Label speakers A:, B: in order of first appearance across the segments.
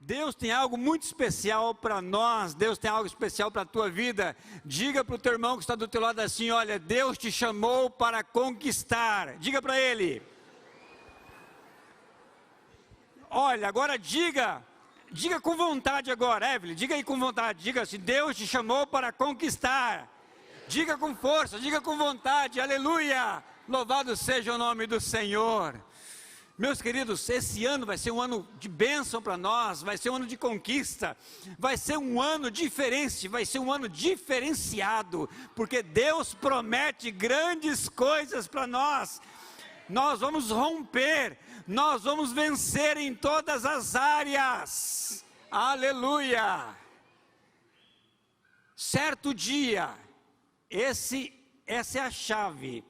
A: Deus tem algo muito especial para nós, Deus tem algo especial para a tua vida. Diga para o teu irmão que está do teu lado assim: olha, Deus te chamou para conquistar. Diga para ele. Olha, agora diga com vontade agora, Evelyn, diga aí com vontade, diga assim: Deus te chamou para conquistar. Diga com força, diga com vontade, aleluia, louvado seja o nome do Senhor. Meus queridos, esse ano vai ser um ano de bênção para nós, vai ser um ano de conquista, vai ser um ano diferente, vai ser um ano diferenciado, porque Deus promete grandes coisas para nós. Nós vamos romper, nós vamos vencer em todas as áreas, aleluia. Certo dia, essa é a chave.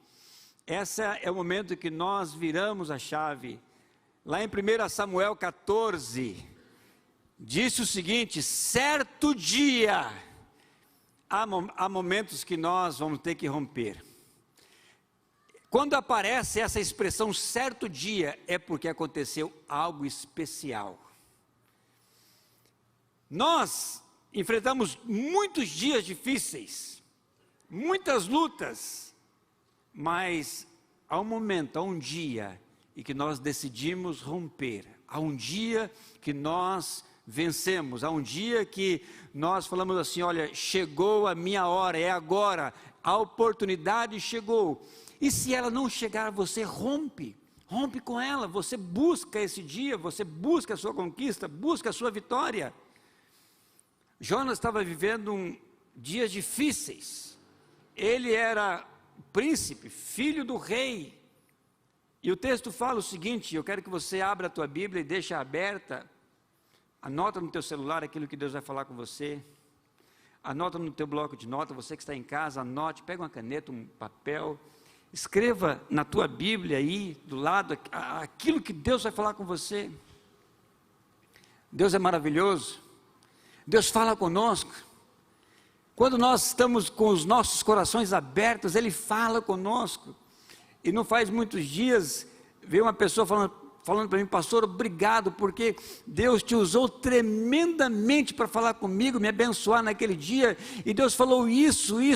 A: Esse é o momento que nós viramos a chave. Lá em 1 Samuel 14, disse o seguinte: certo dia, há momentos que nós vamos ter que romper. Quando aparece essa expressão certo dia, é porque aconteceu algo especial. Nós enfrentamos muitos dias difíceis, muitas lutas, mas há um momento, há um dia em que nós decidimos romper, há um dia que nós vencemos, há um dia que nós falamos assim: olha, chegou a minha hora, é agora, a oportunidade chegou. E se ela não chegar, você rompe com ela, você busca esse dia, você busca a sua conquista, busca a sua vitória. Jonas estava vivendo dias difíceis, ele era príncipe, filho do rei, e o texto fala o seguinte, eu quero que você abra a tua Bíblia e deixe aberta, anota no teu celular aquilo que Deus vai falar com você, anota no teu bloco de nota, você que está em casa, anote, pega uma caneta, um papel, escreva na tua Bíblia aí, do lado, aquilo que Deus vai falar com você. Deus é maravilhoso, Deus fala conosco. Quando nós estamos com os nossos corações abertos, Ele fala conosco. E não faz muitos dias, veio uma pessoa falando para mim: pastor, obrigado, porque Deus te usou tremendamente para falar comigo, me abençoar naquele dia, e Deus falou isso, e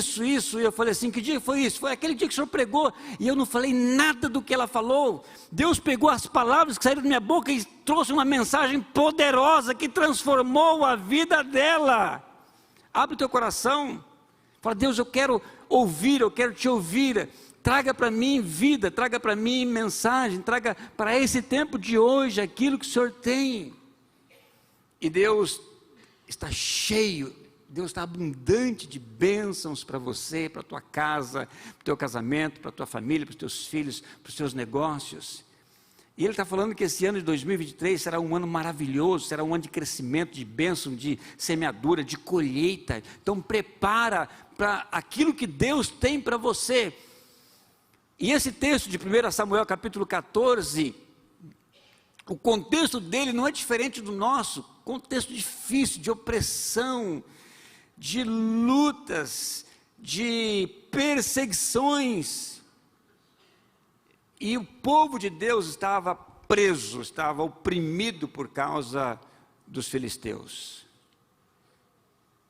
A: eu falei assim: que dia foi isso? Foi aquele dia que o senhor pregou, e eu não falei nada do que ela falou. Deus pegou as palavras que saíram da minha boca e trouxe uma mensagem poderosa, que transformou a vida dela. Abre o teu coração, fala: Deus, eu quero ouvir, eu quero te ouvir, traga para mim vida, traga para mim mensagem, traga para esse tempo de hoje aquilo que o Senhor tem. E Deus está cheio, Deus está abundante de bênçãos para você, para a tua casa, para o teu casamento, para a tua família, para os teus filhos, para os teus negócios. E Ele está falando que esse ano de 2023 será um ano maravilhoso, será um ano de crescimento, de bênção, de semeadura, de colheita. Então prepara para aquilo que Deus tem para você. E esse texto de 1 Samuel capítulo 14, o contexto dele não é diferente do nosso, contexto difícil, de opressão, de lutas, de perseguições. E o povo de Deus estava preso, estava oprimido por causa dos filisteus.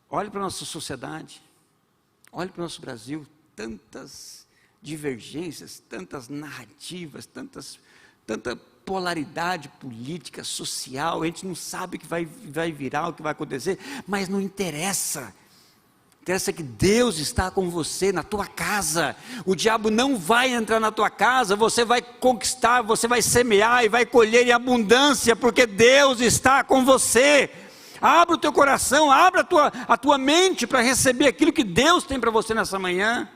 A: Olhe para a nossa sociedade, olhe para o nosso Brasil, tantas divergências, tantas narrativas, tanta polaridade política, social, a gente não sabe o que vai virar, o que vai acontecer, mas não interessa. Interessa que Deus está com você na tua casa. O diabo não vai entrar na tua casa, você vai conquistar, você vai semear e vai colher em abundância, porque Deus está com você. Abra o teu coração, abra a tua mente para receber aquilo que Deus tem para você nessa manhã.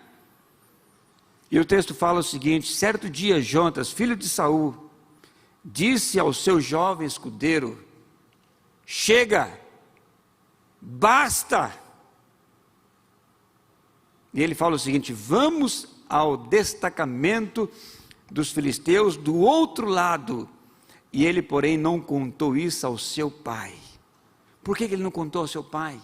A: E o texto fala o seguinte: certo dia Jonatas, filho de Saul, disse ao seu jovem escudeiro: chega, basta. E ele fala o seguinte: vamos ao destacamento dos filisteus do outro lado. E ele, porém, não contou isso ao seu pai. Por que ele não contou ao seu pai?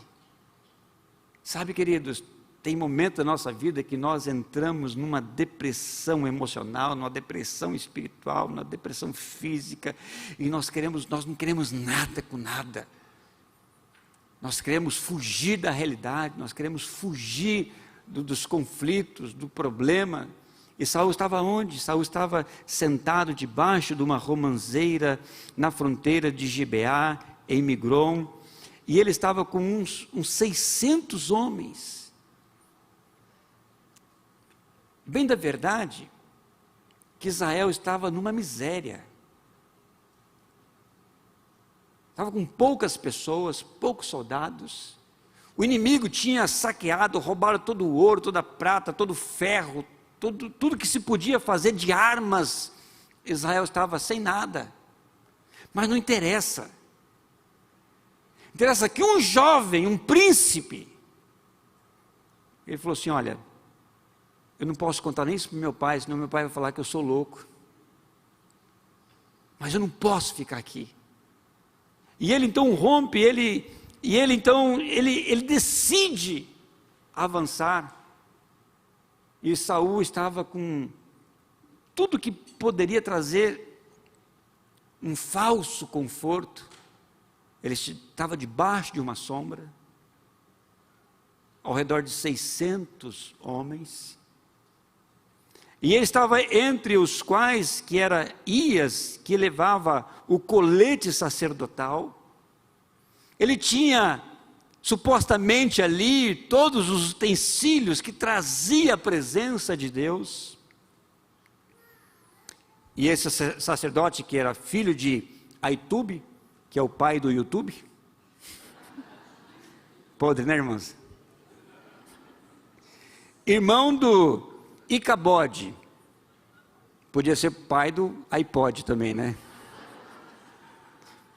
A: Sabe, queridos, tem momentos da nossa vida que nós entramos numa depressão emocional, numa depressão espiritual, numa depressão física, e nós não queremos nada com nada. Nós queremos fugir da realidade, nós queremos fugir dos conflitos, do problema. E Saul estava onde? Saul estava sentado debaixo de uma romanceira na fronteira de Gibeá, em Migron, e ele estava com uns 600 homens. Bem da verdade, que Israel estava numa miséria. Estava com poucas pessoas, poucos soldados. O inimigo tinha saqueado, roubado todo o ouro, toda a prata, todo o ferro, tudo que se podia fazer de armas. Israel estava sem nada. Mas não interessa. Interessa que um jovem, um príncipe, ele falou assim: olha, eu não posso contar nem isso para meu pai, senão meu pai vai falar que eu sou louco. Mas eu não posso ficar aqui. E ele então rompe, ele decide avançar. E Saul estava com tudo que poderia trazer um falso conforto. Ele estava debaixo de uma sombra, ao redor de 600 homens. E ele estava entre os quais, que era Ias, que levava o colete sacerdotal. Ele tinha, supostamente ali, todos os utensílios que trazia a presença de Deus. E esse sacerdote, que era filho de Aitube, que é o pai do YouTube. Podre, né, irmãos? Irmão do Icabode, podia ser pai do iPod também, né?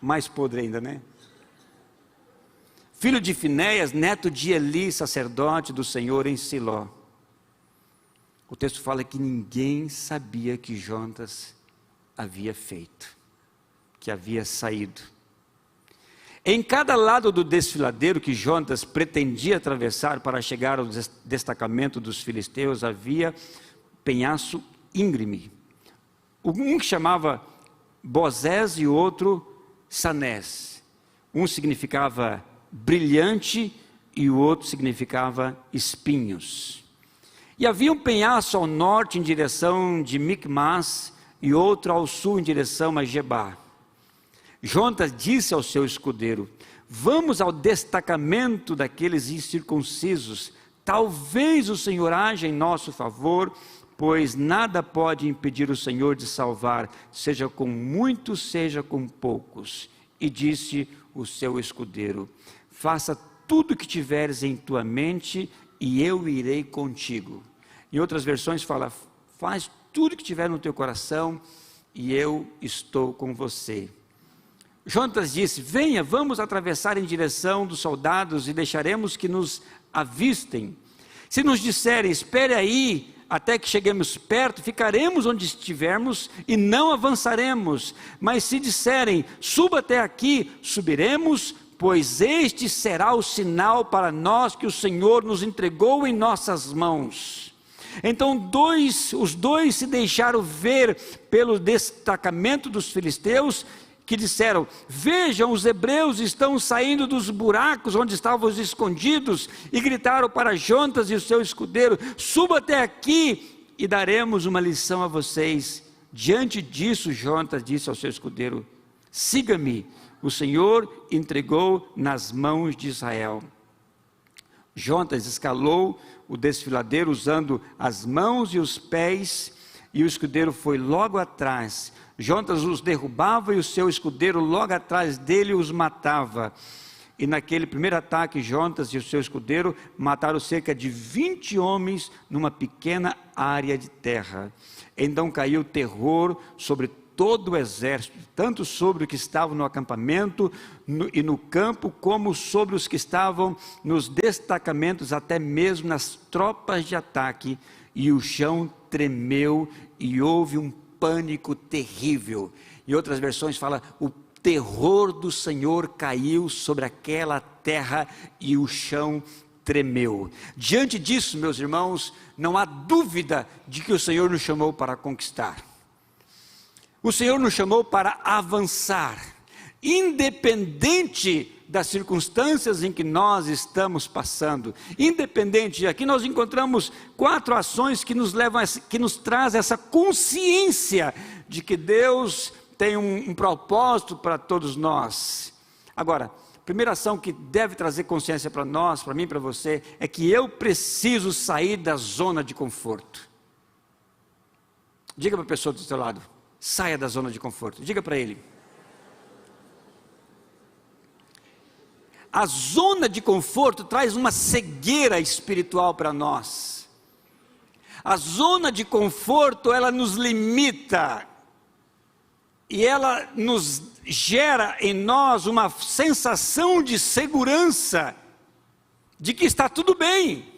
A: Mais podre ainda, né? Filho de Finéias, neto de Eli, sacerdote do Senhor em Siló. O texto fala que ninguém sabia que Jonatas havia feito, que havia saído. Em cada lado do desfiladeiro que Jonatas pretendia atravessar para chegar ao destacamento dos filisteus, havia penhasco íngreme. Um que chamava Bozés e o outro Sanés. Um significava brilhante e o outro significava espinhos. E havia um penhasco ao norte em direção de Micmas e outro ao sul em direção a Gebá. Jonatas disse ao seu escudeiro: vamos ao destacamento daqueles incircuncisos, talvez o Senhor haja em nosso favor, pois nada pode impedir o Senhor de salvar, seja com muitos, seja com poucos. E disse o seu escudeiro: faça tudo o que tiveres em tua mente, e eu irei contigo. Em outras versões fala: faz tudo o que tiver no teu coração, e eu estou com você. Jonatas disse: venha, vamos atravessar em direção dos soldados e deixaremos que nos avistem. Se nos disserem: espere aí até que cheguemos perto, ficaremos onde estivermos e não avançaremos. Mas se disserem: suba até aqui, subiremos, pois este será o sinal para nós que o Senhor nos entregou em nossas mãos. Então os dois se deixaram ver pelo destacamento dos filisteus, que disseram: vejam, os hebreus estão saindo dos buracos onde estavam escondidos, e gritaram para Jonatas e o seu escudeiro: suba até aqui e daremos uma lição a vocês. Diante disso, Jonatas disse ao seu escudeiro: siga-me, o Senhor entregou nas mãos de Israel. Jonatas escalou o desfiladeiro usando as mãos e os pés, e o escudeiro foi logo atrás. Jonatas os derrubava e o seu escudeiro logo atrás dele os matava. E naquele primeiro ataque, Jonatas e o seu escudeiro mataram cerca de 20 homens numa pequena área de terra. Então caiu terror sobre todo o exército, tanto sobre os que estavam no acampamento e no campo, como sobre os que estavam nos destacamentos, até mesmo nas tropas de ataque. E o chão tremeu e houve um pânico terrível. Em outras versões fala: o terror do Senhor caiu sobre aquela terra e o chão tremeu. Diante disso, meus irmãos, não há dúvida de que o Senhor nos chamou para conquistar. O Senhor nos chamou para avançar, independente das circunstâncias em que nós estamos passando. Independente, aqui nós encontramos 4 ações que nos levam, que nos traz essa consciência de que Deus tem um propósito para todos nós. Agora, a primeira ação que deve trazer consciência para nós, para mim, para você, é que eu preciso sair da zona de conforto. Diga para a pessoa do seu lado, saia da zona de conforto. Diga para ele. A zona de conforto traz uma cegueira espiritual para nós. A zona de conforto, ela nos limita. E ela nos gera em nós uma sensação de segurança, de que está tudo bem.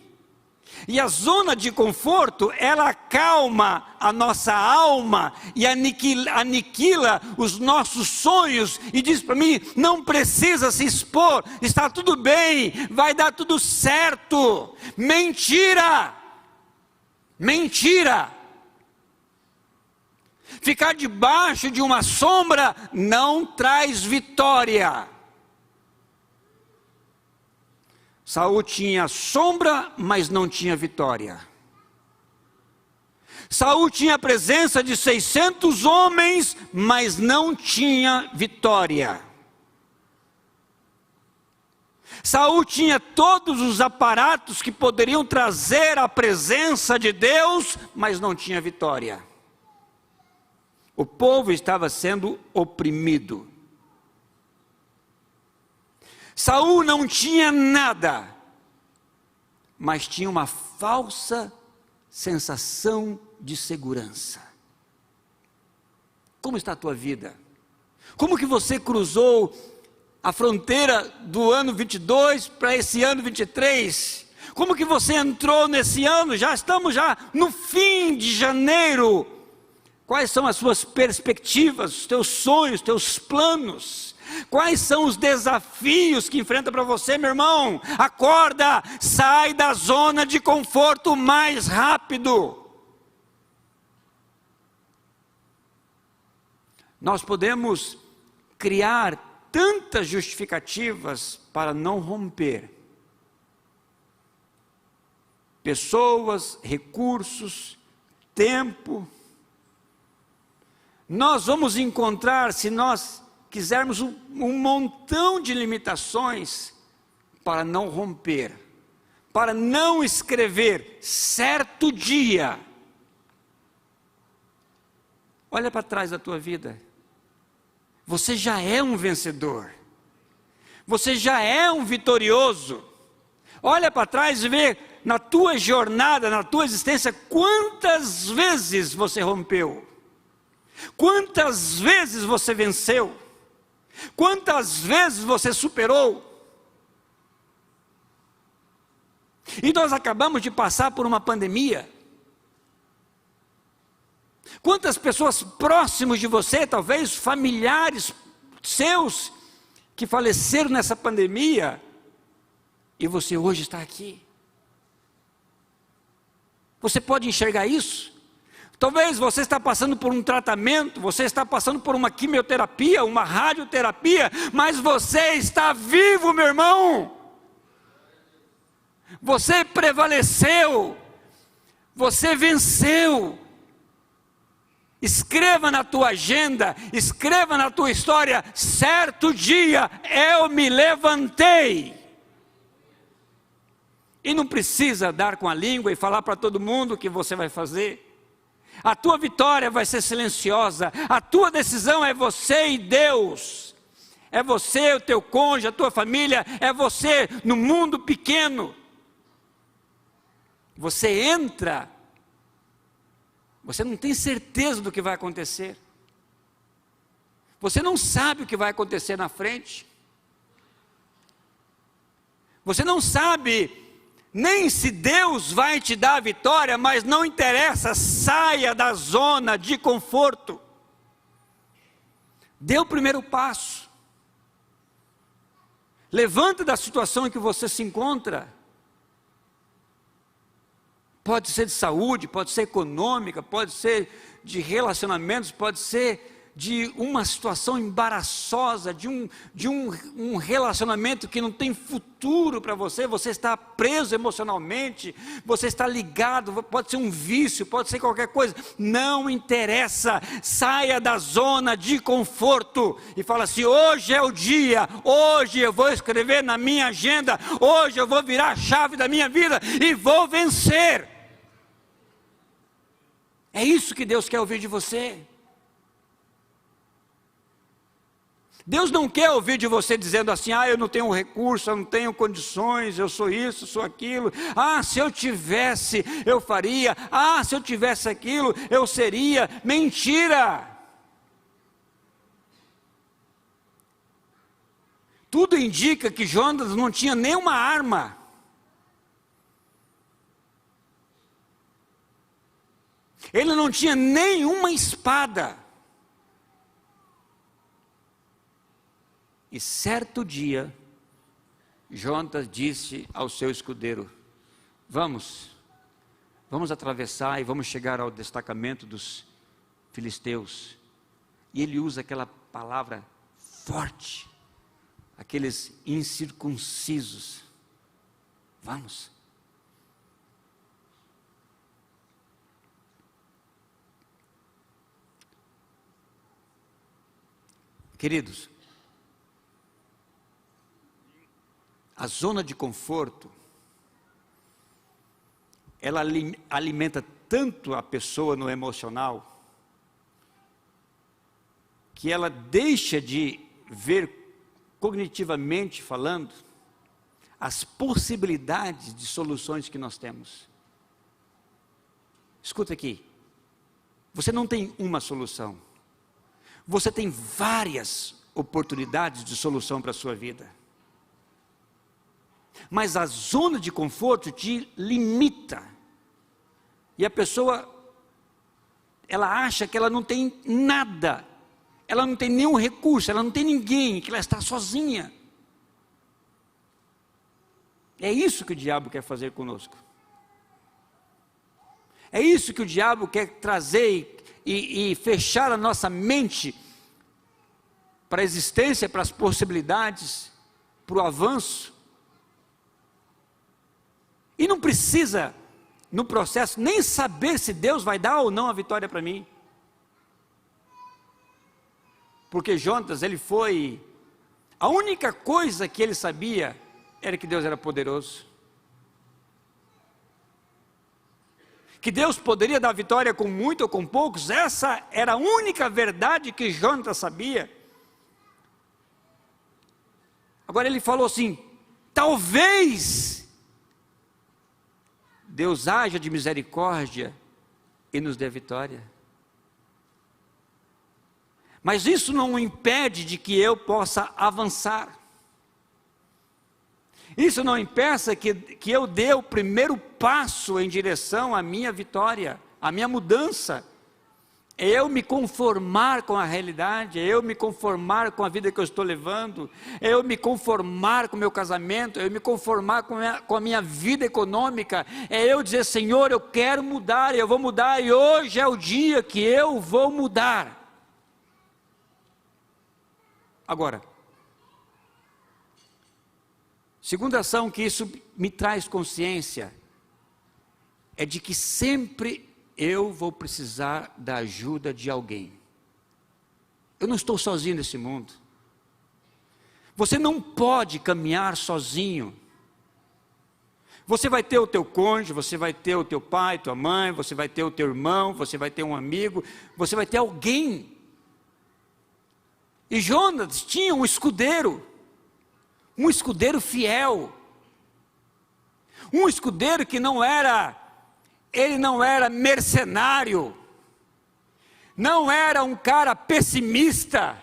A: E a zona de conforto, ela acalma a nossa alma e aniquila os nossos sonhos e diz para mim, não precisa se expor, está tudo bem, vai dar tudo certo. Mentira! Mentira! Ficar debaixo de uma sombra não traz vitória. Saul tinha sombra, mas não tinha vitória. Saul tinha a presença de 600 homens, mas não tinha vitória. Saul tinha todos os aparatos que poderiam trazer a presença de Deus, mas não tinha vitória. O povo estava sendo oprimido. Saul não tinha nada, mas tinha uma falsa sensação de segurança. Como está a tua vida? Como que você cruzou a fronteira do ano 22 para esse ano 23? Como que você entrou nesse ano? Já estamos no fim de janeiro. Quais são as suas perspectivas, os teus sonhos, os teus planos? Quais são os desafios que enfrenta para você, meu irmão? Acorda, sai da zona de conforto mais rápido. Nós podemos criar tantas justificativas para não romper. Pessoas, recursos, tempo. Nós vamos encontrar, se nós quisermos um montão de limitações para não romper, para não escrever certo dia. Olha para trás da tua vida. Você já é um vencedor. Você já é um vitorioso. Olha para trás e vê na tua jornada, na tua existência, quantas vezes você rompeu. Quantas vezes você venceu. Quantas vezes você superou? E nós acabamos de passar por uma pandemia. Quantas pessoas próximas de você, talvez familiares seus, que faleceram nessa pandemia, e você hoje está aqui. Você pode enxergar isso? Talvez você está passando por um tratamento, você está passando por uma quimioterapia, uma radioterapia, mas você está vivo, meu irmão. Você prevaleceu, você venceu. Escreva na tua agenda, escreva na tua história, certo dia eu me levantei. E não precisa dar com a língua e falar para todo mundo o que você vai fazer. A tua vitória vai ser silenciosa. A tua decisão é você e Deus. É você, o teu cônjuge, a tua família. É você no mundo pequeno. Você entra. Você não tem certeza do que vai acontecer. Você não sabe o que vai acontecer na frente. Você não sabe nem se Deus vai te dar a vitória, mas não interessa, saia da zona de conforto. Dê o primeiro passo. Levanta da situação em que você se encontra. Pode ser de saúde, pode ser econômica, pode ser de relacionamentos, pode ser de uma situação embaraçosa, de um relacionamento que não tem futuro para você, você está preso emocionalmente, você está ligado, pode ser um vício, pode ser qualquer coisa, não interessa, saia da zona de conforto e fala assim: hoje é o dia, hoje eu vou escrever na minha agenda, hoje eu vou virar a chave da minha vida e vou vencer. É isso que Deus quer ouvir de você. Deus não quer ouvir de você dizendo assim: eu não tenho recurso, eu não tenho condições, eu sou isso, sou aquilo. Se eu tivesse, eu faria. Se eu tivesse aquilo, eu seria. Mentira! Tudo indica que Jonas não tinha nenhuma arma. Ele não tinha nenhuma espada. E certo dia, Jonas disse ao seu escudeiro: vamos atravessar e vamos chegar ao destacamento dos filisteus. E ele usa aquela palavra forte, aqueles incircuncisos. Vamos. Queridos, a zona de conforto, ela alimenta tanto a pessoa no emocional, que ela deixa de ver, cognitivamente falando, as possibilidades de soluções que nós temos. Escuta aqui, você não tem uma solução, você tem várias oportunidades de solução para a sua vida. Mas a zona de conforto te limita. E a pessoa, ela acha que ela não tem nada, ela não tem nenhum recurso, ela não tem ninguém, que ela está sozinha. É isso que o diabo quer fazer conosco. É isso que o diabo quer trazer e fechar a nossa mente para a existência, para as possibilidades, para o avanço. E não precisa, no processo, nem saber se Deus vai dar ou não a vitória para mim. Porque Jonas, a única coisa que ele sabia era que Deus era poderoso. Que Deus poderia dar vitória com muito ou com poucos, essa era a única verdade que Jonas sabia. Agora ele falou assim: talvez Deus haja de misericórdia e nos dê vitória. Mas isso não impede de que eu possa avançar. Isso não impeça que eu dê o primeiro passo em direção à minha vitória, à minha mudança. É eu me conformar com a realidade, é eu me conformar com a vida que eu estou levando, é eu me conformar com o meu casamento, é eu me conformar com a minha vida econômica, é eu dizer: Senhor, eu quero mudar, eu vou mudar, e hoje é o dia que eu vou mudar. Agora, segunda ação que isso me traz consciência, é de que sempre eu vou precisar da ajuda de alguém. Eu não estou sozinho nesse mundo. Você não pode caminhar sozinho. Você vai ter o teu cônjuge, você vai ter o teu pai, tua mãe, você vai ter o teu irmão, você vai ter um amigo, você vai ter alguém. E Jonas tinha um escudeiro fiel, um escudeiro que ele não era mercenário, não era um cara pessimista,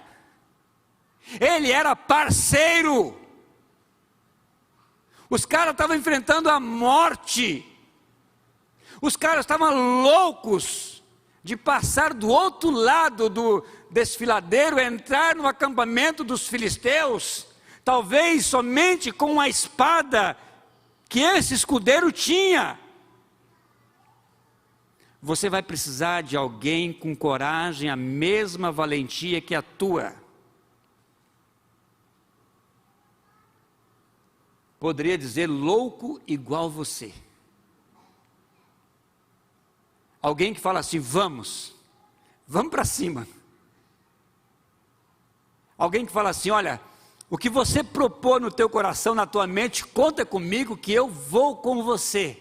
A: ele era parceiro. Os caras estavam enfrentando a morte, os caras estavam loucos de passar do outro lado do desfiladeiro, entrar no acampamento dos filisteus, talvez somente com a espada que esse escudeiro tinha. você vai precisar de alguém com coragem, a mesma valentia que a tua. Poderia dizer louco igual você. Alguém que fala assim, vamos para cima. Alguém que fala assim, olha, o que você propor no teu coração, na tua mente, conta comigo que eu vou com você.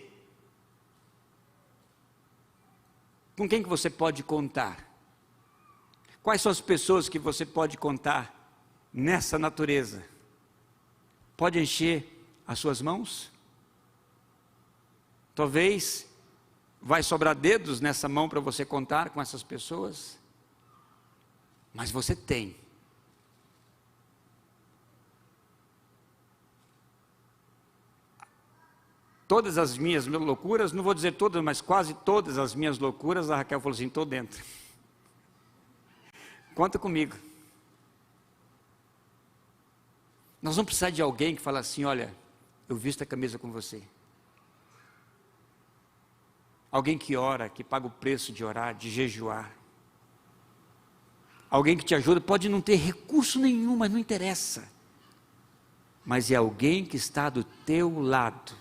A: Com quem que você pode contar? Quais são as pessoas que você pode contar nessa natureza? Pode encher as suas mãos? Talvez vai sobrar dedos nessa mão para você contar com essas pessoas, mas você tem. Todas as minhas loucuras, não vou dizer todas, mas quase todas as minhas loucuras, a Raquel falou assim, estou dentro. Conta comigo. Nós vamos precisar de alguém que fala assim, olha, eu visto a camisa com você. Alguém que ora, que paga o preço de orar, de jejuar. Alguém que te ajuda, pode não ter recurso nenhum, mas não interessa. Mas é alguém que está do teu lado.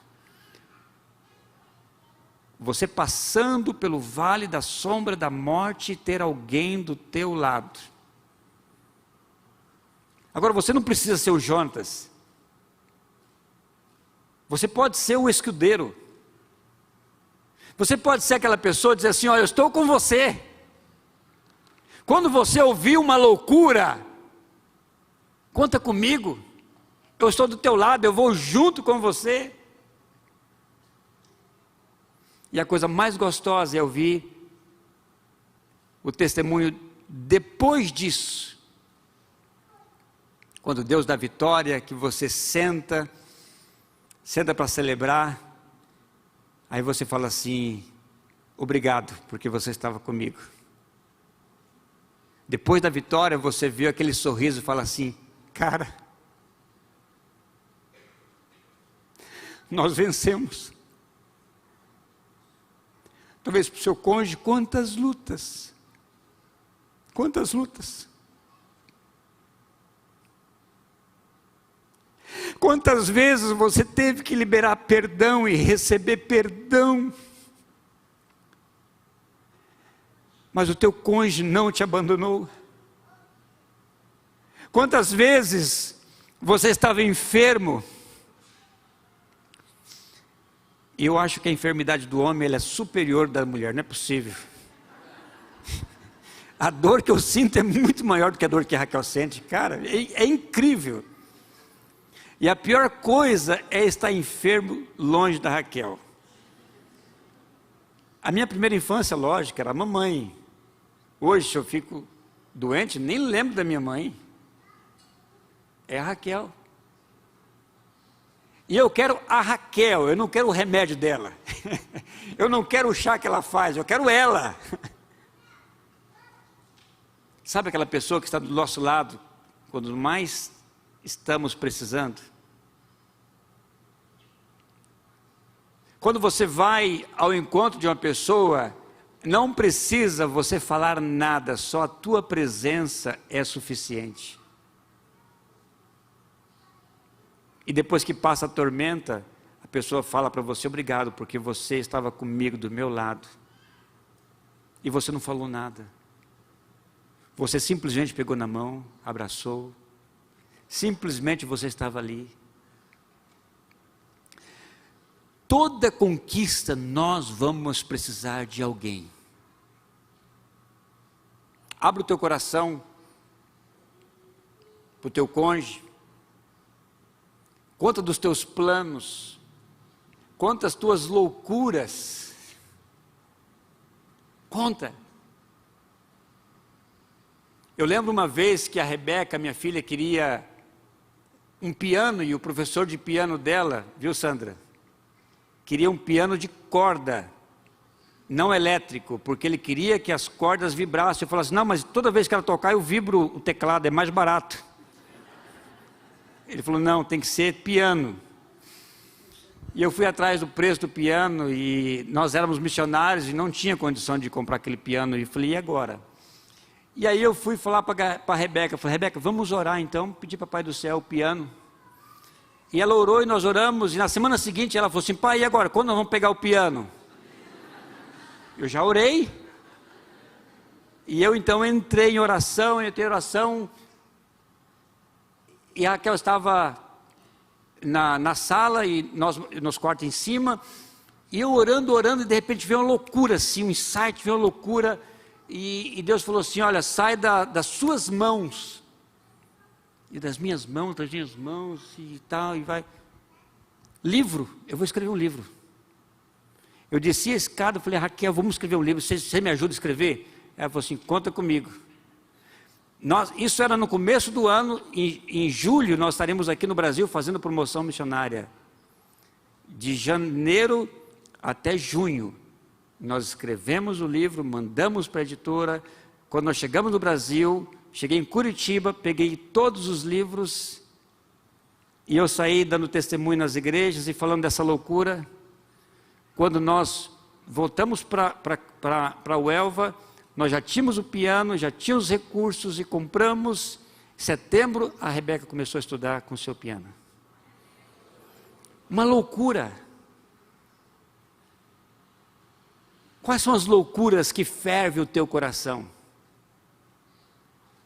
A: Você passando pelo vale da sombra da morte, ter alguém do teu lado. Agora você não precisa ser o Jonatas. Você pode ser o escudeiro. Você pode ser aquela pessoa e dizer assim, olha, eu estou com você. Quando você ouvir uma loucura, conta comigo. Eu estou do teu lado, eu vou junto com você. E a coisa mais gostosa é ouvir o testemunho depois disso. Quando Deus dá vitória, que você senta para celebrar, aí você fala assim, obrigado, porque você estava comigo. Depois da vitória, você viu aquele sorriso e fala assim, cara, nós vencemos. Talvez para o seu cônjuge, quantas lutas. Quantas lutas. Quantas vezes você teve que liberar perdão e receber perdão. Mas o teu cônjuge não te abandonou. Quantas vezes você estava enfermo. E eu acho que a enfermidade do homem ela é superior da mulher, não é possível. A dor que eu sinto é muito maior do que a dor que a Raquel sente, cara, é incrível. E a pior coisa é estar enfermo longe da Raquel. A minha primeira infância, lógico, era a mamãe. Hoje, se eu fico doente, nem lembro da minha mãe. É a Raquel. E eu quero a Raquel, eu não quero o remédio dela. Eu não quero o chá que ela faz, eu quero ela. Sabe aquela pessoa que está do nosso lado, quando mais estamos precisando? Quando você vai ao encontro de uma pessoa, não precisa você falar nada, só a tua presença é suficiente. E depois que passa a tormenta, a pessoa fala para você, obrigado, porque você estava comigo do meu lado. E você não falou nada. Você simplesmente pegou na mão, abraçou. Simplesmente você estava ali. Toda conquista nós vamos precisar de alguém. Abra o teu coração para o teu cônjuge. Conta dos teus planos, conta as tuas loucuras, conta. Eu lembro uma vez que a Rebeca, minha filha, queria um piano e o professor de piano dela, viu Sandra? Queria um piano de corda, não elétrico, porque ele queria que as cordas vibrassem. Eu falei assim, não, mas toda vez que ela tocar eu vibro o teclado, é mais barato. Ele falou, não, tem que ser piano. E eu fui atrás do preço do piano, e nós éramos missionários e não tinha condição de comprar aquele piano, e falei, e agora? E aí eu fui falar para a Rebeca, falei, Rebeca, vamos orar então, pedir para o Pai do Céu o piano. E ela orou e nós oramos, e na semana seguinte ela falou assim, pai, e agora, quando nós vamos pegar o piano? Eu já orei, e eu então entrei em oração, e a Raquel estava na sala, e nós nos quartos em cima, e eu orando, e de repente veio uma loucura assim, um insight, veio uma loucura, e Deus falou assim, olha, sai das suas mãos, e das minhas mãos, e tal, e vai, livro, eu vou escrever um livro. Eu desci a escada, falei, Raquel, vamos escrever um livro, você me ajuda a escrever? Ela falou assim, conta comigo. Isso era no começo do ano, em julho nós estaremos aqui no Brasil fazendo promoção missionária. De janeiro até junho, nós escrevemos o livro, mandamos para a editora. Quando nós chegamos no Brasil, cheguei em Curitiba, peguei todos os livros, e eu saí dando testemunho nas igrejas e falando dessa loucura. Quando nós voltamos para o Elva, nós já tínhamos o piano, já tínhamos os recursos e compramos. Em setembro, a Rebeca começou a estudar com o seu piano. Uma loucura. Quais são as loucuras que fervem o teu coração?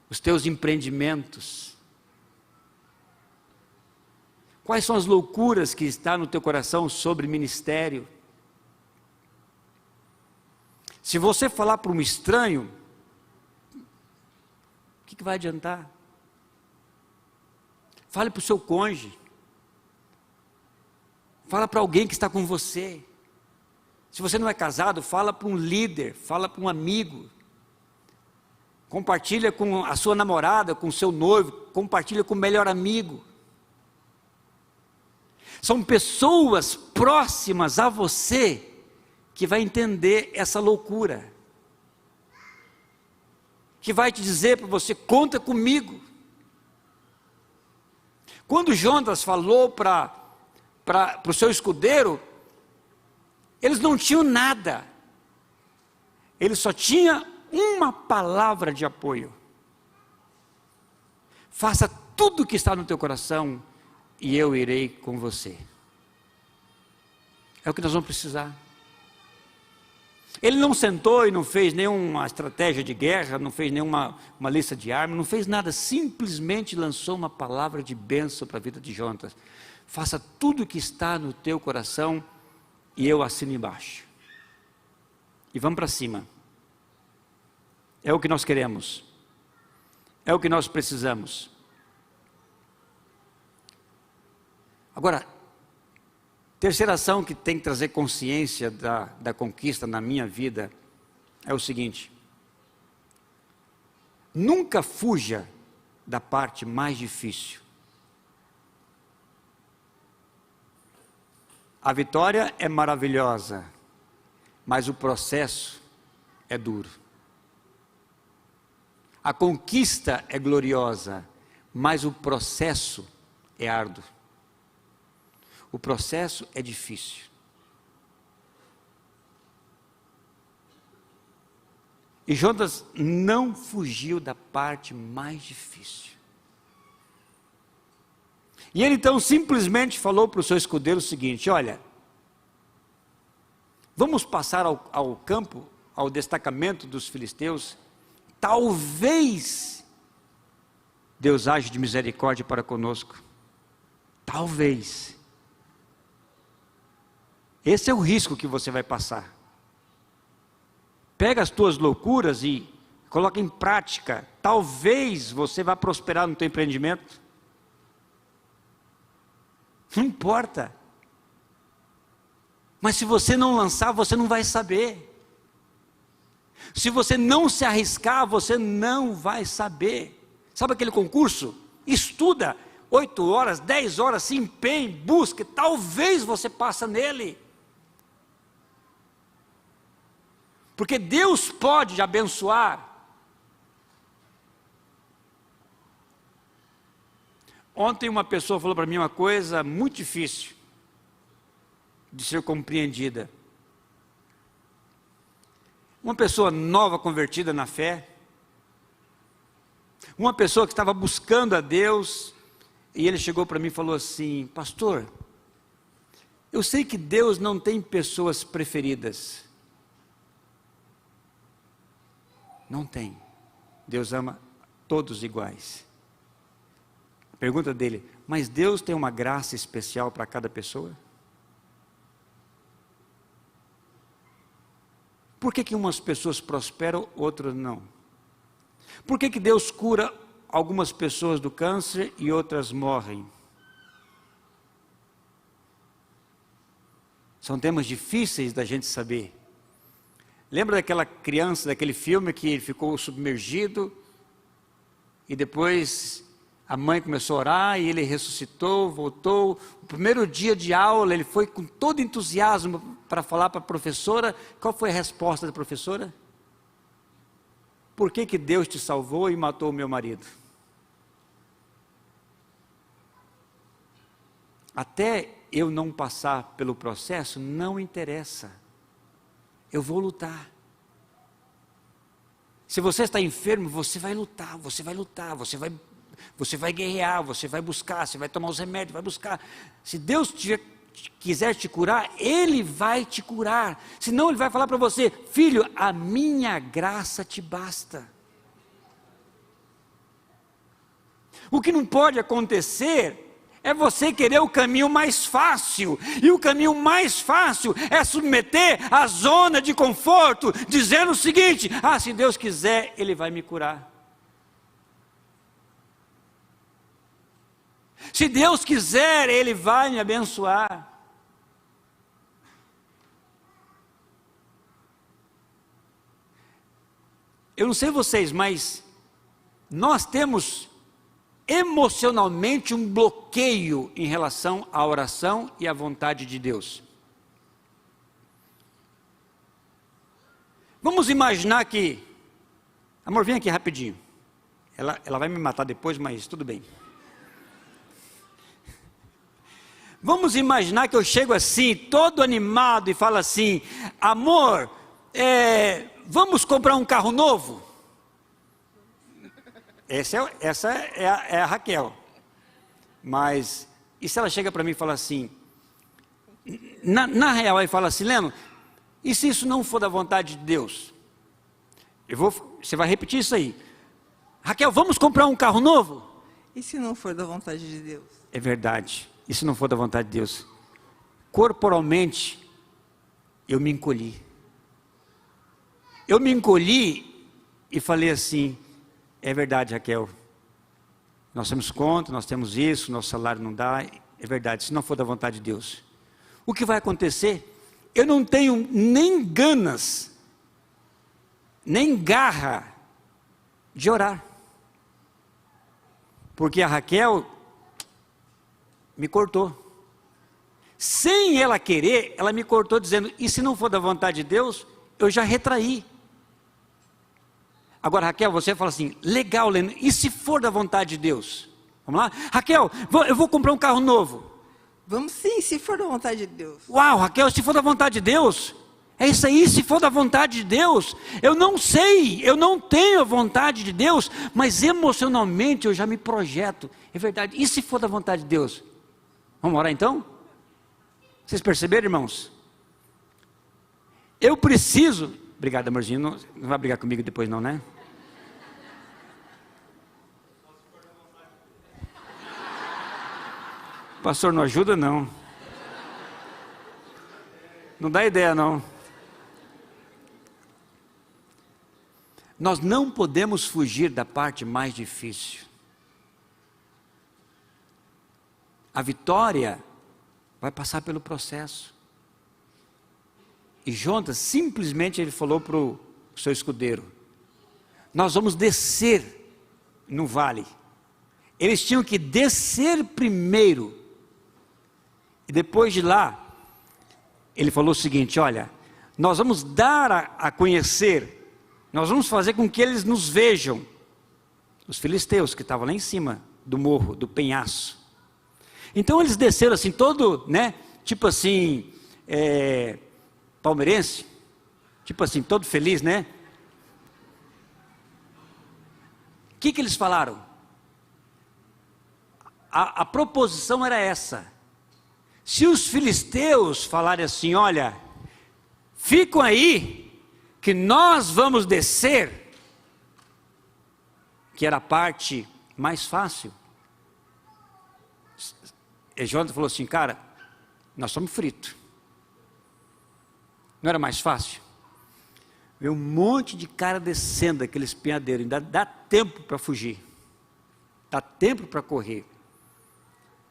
A: Os teus empreendimentos. Quais são as loucuras que estão no teu coração sobre ministério? Se você falar para um estranho, o que vai adiantar? Fale para o seu cônjuge. Fala para alguém que está com você. Se você não é casado, fala para um líder, fala para um amigo. Compartilha com a sua namorada, com o seu noivo, compartilha com o melhor amigo. São pessoas próximas a você que vai entender essa loucura, que vai te dizer para você, conta comigo. Quando Jonas falou para o seu escudeiro, eles não tinham nada, eles só tinham uma palavra de apoio. Faça tudo o que está no teu coração, e eu irei com você. É o que nós vamos precisar. Ele não sentou e não fez nenhuma estratégia de guerra, não fez nenhuma lista de armas, não fez nada, simplesmente lançou uma palavra de bênção para a vida de Jonas. Faça tudo o que está no teu coração, e eu assino embaixo. E vamos para cima. É o que nós queremos. É o que nós precisamos. Agora, terceira ação que tem que trazer consciência da conquista na minha vida é o seguinte: nunca fuja da parte mais difícil. A vitória é maravilhosa, mas o processo é duro. A conquista é gloriosa, mas o processo é árduo. O processo é difícil. E Jonas não fugiu da parte mais difícil. E ele então simplesmente falou para o seu escudeiro o seguinte: olha, vamos passar ao campo, ao destacamento dos filisteus, talvez Deus age de misericórdia para conosco. Talvez. Esse é o risco que você vai passar. Pega as tuas loucuras e coloca em prática. Talvez você vá prosperar no teu empreendimento. Não importa. Mas se você não lançar, você não vai saber. Se você não se arriscar, você não vai saber. Sabe aquele concurso? Estuda 8 horas, 10 horas, se empenhe, busque. Talvez você passe nele. Porque Deus pode te abençoar. Ontem uma pessoa falou para mim uma coisa muito difícil. de ser compreendida. Uma pessoa nova convertida na fé, uma pessoa que estava buscando a Deus, e ele chegou para mim e falou assim: pastor, eu sei que Deus não tem pessoas preferidas. Não tem. Deus ama todos iguais. A pergunta dele: mas Deus tem uma graça especial para cada pessoa? Por que umas pessoas prosperam, outras não? Por que Deus cura algumas pessoas do câncer e outras morrem? São temas difíceis da gente saber. Lembra daquela criança, daquele filme que ele ficou submergido e depois a mãe começou a orar e ele ressuscitou, voltou. O primeiro dia de aula ele foi com todo entusiasmo para falar para a professora. Qual foi a resposta da professora? Por que Deus te salvou e matou o meu marido? Até eu não passar pelo processo, não interessa. Eu vou lutar. Se você está enfermo, você vai lutar, você vai lutar, você vai guerrear, você vai buscar, você vai tomar os remédios, vai buscar. Se Deus quiser te curar, Ele vai te curar. Senão Ele vai falar para você: filho, a minha graça te basta. O que não pode acontecer é você querer o caminho mais fácil, e o caminho mais fácil é submeter à zona de conforto, dizendo o seguinte: se Deus quiser, Ele vai me curar. Se Deus quiser, Ele vai me abençoar. Eu não sei vocês, mas nós temos emocionalmente um bloqueio em relação à oração e à vontade de Deus. Vamos imaginar que, amor, vem aqui rapidinho, ela vai me matar depois, mas tudo bem. Vamos imaginar que eu chego assim, todo animado, e falo assim: amor, vamos comprar um carro novo? Essa é a Raquel. Mas, e se ela chega para mim e fala assim, na real, aí fala assim: Leno, e se isso não for da vontade de Deus? Você vai repetir isso aí: Raquel, vamos comprar um carro novo?
B: E se não for da vontade de Deus?
A: É verdade, e se não for da vontade de Deus? Corporalmente, eu me encolhi. Eu me encolhi e falei assim: é verdade, Raquel, nós temos conta, nós temos isso, nosso salário não dá. É verdade, se não for da vontade de Deus, o que vai acontecer? Eu não tenho nem ganas, nem garra de orar, porque a Raquel me cortou. Sem ela querer, ela me cortou dizendo: e se não for da vontade de Deus? Eu já retraí. Agora, Raquel, você fala assim: legal, Leno, e se for da vontade de Deus? Vamos lá? Raquel, eu vou comprar um carro novo.
B: Vamos sim, se for da vontade de Deus.
A: Uau, Raquel, se for da vontade de Deus? É isso aí, se for da vontade de Deus. Eu não sei, eu não tenho a vontade de Deus, mas emocionalmente eu já me projeto. É verdade, e se for da vontade de Deus? Vamos orar então? Vocês perceberam, irmãos? Eu preciso... Obrigado, amorzinho, não vai brigar comigo depois não, né? Pastor, não ajuda não. Não dá ideia não. Nós não podemos fugir da parte mais difícil. A vitória vai passar pelo processo. E Jonas, simplesmente ele falou para o seu escudeiro: nós vamos descer no vale. Eles tinham que descer primeiro. E depois de lá, ele falou o seguinte: olha, nós vamos dar a conhecer, nós vamos fazer com que eles nos vejam. Os filisteus que estavam lá em cima do morro, do penhasco. Então eles desceram assim, todo, né, tipo assim, palmeirense, tipo assim, todo feliz, né? O que eles falaram? A proposição era essa: se os filisteus falarem assim, olha, ficam aí, que nós vamos descer, que era a parte mais fácil. E Jonas falou assim, cara, nós somos fritos. Não era mais fácil? Veio um monte de cara descendo aquele espinhadeiro, ainda dá tempo para fugir, dá tempo para correr.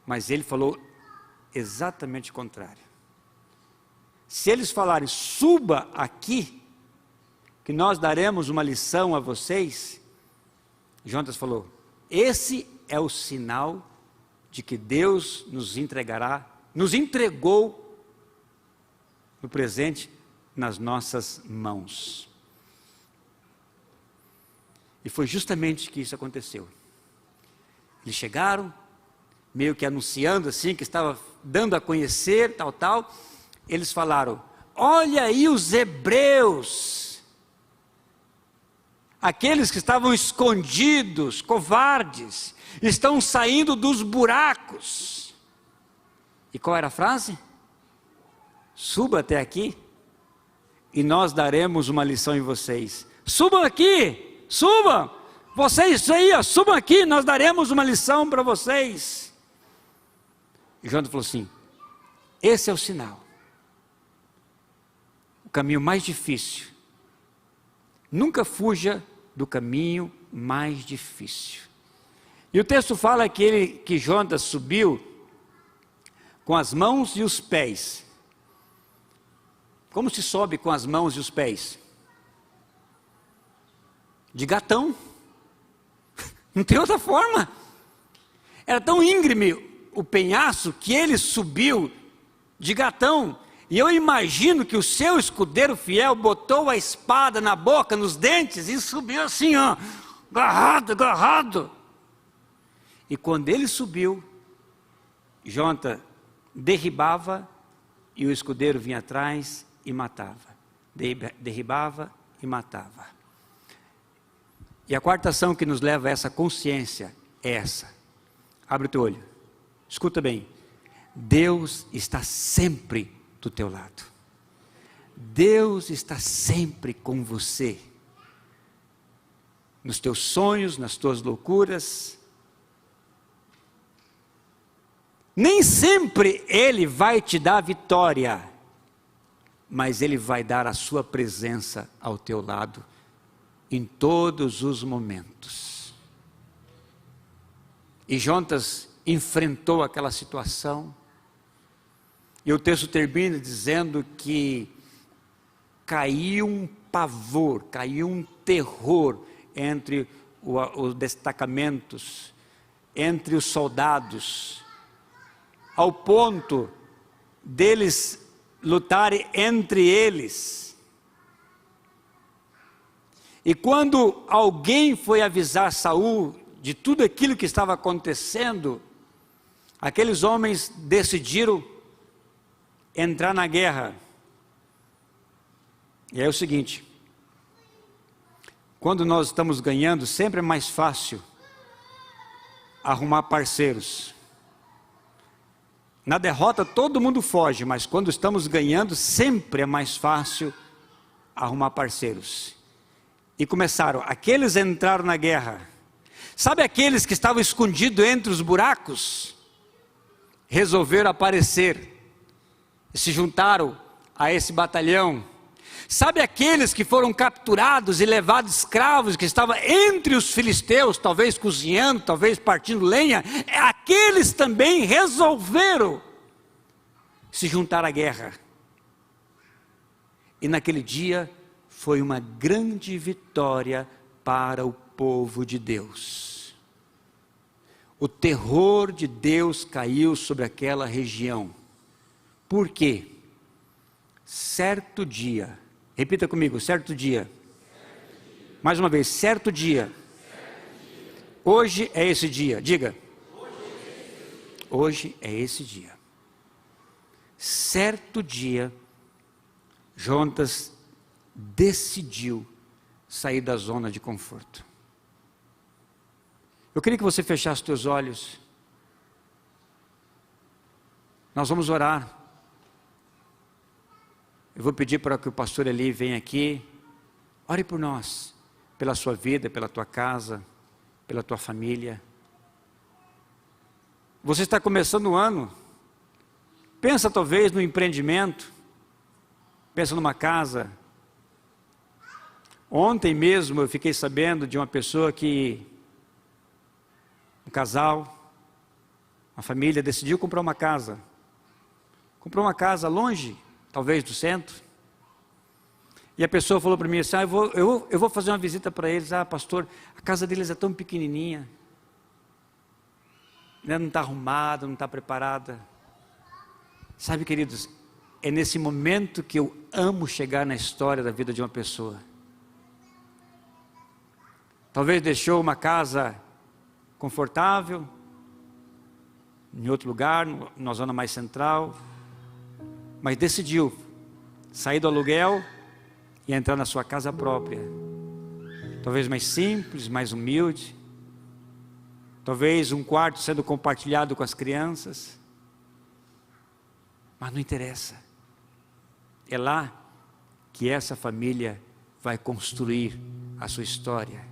A: Mas ele falou exatamente o contrário. Se eles falarem, suba aqui, que nós daremos uma lição a vocês, Jonas falou, esse é o sinal de que Deus nos entregará, nos entregou no presente nas nossas mãos. E foi justamente que isso aconteceu. Eles chegaram, meio que anunciando assim, que estava dando a conhecer, tal. Eles falaram, olha aí os hebreus, aqueles que estavam escondidos, covardes, estão saindo dos buracos. E qual era a frase? Suba até aqui, e nós daremos uma lição em vocês. Subam aqui, subam, vocês aí, subam aqui, nós daremos uma lição para vocês. E Jonas falou assim, esse é o sinal, o caminho mais difícil, nunca fuja do caminho mais difícil. E o texto fala que Jonas subiu com as mãos e os pés. Como se sobe com as mãos e os pés? De gatão. Não tem outra forma. Era tão íngreme o penhasco que ele subiu de gatão. E eu imagino que o seu escudeiro fiel botou a espada na boca, nos dentes, e subiu assim, ó, agarrado. E quando ele subiu, Jonas derribava e o escudeiro vinha atrás e matava. Derribava e matava. E a quarta ação que nos leva a essa consciência é essa. Abre o teu olho. Escuta bem. Deus está sempre do teu lado. Deus está sempre com você. Nos teus sonhos, nas tuas loucuras. Nem sempre Ele vai te dar vitória, mas Ele vai dar a sua presença ao teu lado, em todos os momentos. E Jonas enfrentou aquela situação, e o texto termina dizendo que caiu um pavor, caiu um terror entre os destacamentos, entre os soldados, ao ponto deles lutarem entre eles. E quando alguém foi avisar Saul de tudo aquilo que estava acontecendo, aqueles homens decidiram entrar na guerra. E é o seguinte, quando nós estamos ganhando, sempre é mais fácil arrumar parceiros. Na derrota todo mundo foge, mas quando estamos ganhando, sempre é mais fácil arrumar parceiros. E começaram, aqueles entraram na guerra. Sabe aqueles que estavam escondidos entre os buracos? Resolveram aparecer e se juntaram a esse batalhão. Sabe aqueles que foram capturados e levados escravos, que estavam entre os filisteus, talvez cozinhando, talvez partindo lenha? Aqueles também resolveram se juntar à guerra. E naquele dia foi uma grande vitória para o povo de Deus. O terror de Deus caiu sobre aquela região. Por quê? Certo dia, repita comigo, certo dia. Mais uma vez, certo dia. Hoje é esse dia, diga. Hoje é esse dia. certo dia, Jonatas decidiu sair da zona de conforto. Eu queria que você fechasse os teus olhos. Nós vamos orar. Eu vou pedir para que o pastor Eli venha aqui. Ore por nós, pela sua vida, pela tua casa, pela tua família. Você está começando o ano. Pensa talvez no empreendimento. Pensa numa casa. Ontem mesmo eu fiquei sabendo de uma pessoa um casal, uma família decidiu comprar uma casa. Comprou uma casa longe, talvez do centro. E a pessoa falou para mim assim, eu vou fazer uma visita para eles. Pastor, a casa deles é tão pequenininha. Não está arrumada, não está preparada. Sabe, queridos, é nesse momento que eu amo chegar na história da vida de uma pessoa. Talvez deixou uma casa confortável, em outro lugar, numa zona mais central, mas decidiu sair do aluguel e entrar na sua casa própria. Talvez mais simples, mais humilde. Talvez um quarto sendo compartilhado com as crianças. Mas não interessa. É lá que essa família vai construir a sua história.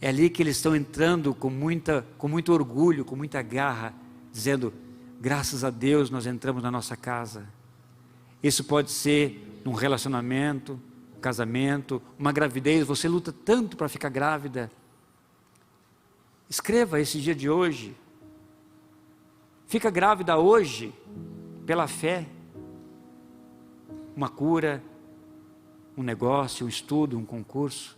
A: É ali que eles estão entrando com muito orgulho, com muita garra, dizendo, graças a Deus nós entramos na nossa casa. Isso pode ser num relacionamento, um casamento, uma gravidez. Você luta tanto para ficar grávida. Escreva esse dia de hoje. Fica grávida hoje, pela fé. Uma cura, um negócio, um estudo, um concurso.